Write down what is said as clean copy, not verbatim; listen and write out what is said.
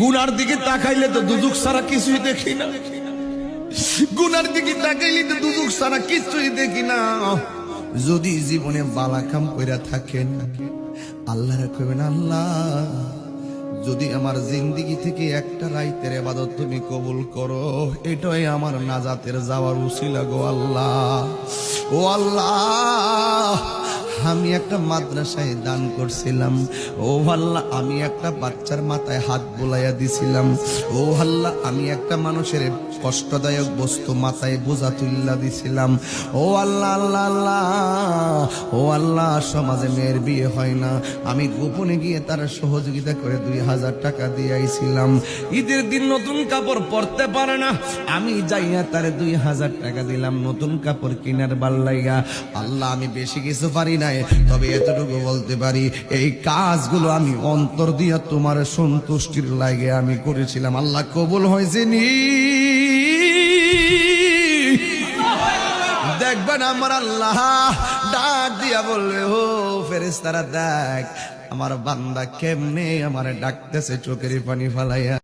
গুনার দিকে তাকাইলে তো দুজক ছাড়া কিছুই দেখি না, গুনার দিকে তাকাইলে তো দুজক ছাড়া কিছুই দেখি না। যদি জীবনে বালা কাম কইরা থাকেন, আল্লাহরে কইবেন, আল্লাহ যদি আমার জিন্দেগি থেকে একটা রাইতের ইবাদত তুমি কবুল করো, এটাই আমার নাজাতের যাওয়ার উসিলা গো আল্লাহ। ও আল্লাহ, আমি একটা মাদ্রাসায় দান করছিলাম, ও আল্লাহ আমি একটা বাচ্চার মাথায় হাত বুলাইয়া দিছিলাম, ও আল্লাহ আমি একটা মানুষের কষ্টদায়ক বস্তু মাথায় বোঝা তুল্লা দিছিলাম, ও আল্লাহ আল্লাহ আল্লাহ, ও আল্লাহ সমাজে মেয়ের বিয়ে হয় না, আমি গোপনে গিয়ে তার সহযোগিতা করে 2000 টাকা দিয়ে আইছিলাম। ঈদের দিন নতুন কাপড় পরতে পারে না, আমি যাইয়া তার 2000 টাকা দিলাম নতুন কাপড় কিনার বাল্লাইয়া। আল্লাহ আমি বেশি কিছু পারি নাই, তবে এতটুকু বলতে পারি এই কাজগুলো আমি অন্তর দিয়া তোমার সন্তুষ্টির লাগে আমি করেছিলাম। আল্লাহ কবুল হয়েছে নি? দেখবেন আমার আল্লাহ ডাক দিয়া বলবে, ও ফেরেশতারা দেখ আমার বান্দা কেমনে আমারে ডাকতেছে চোখের পানি ফালাইয়া।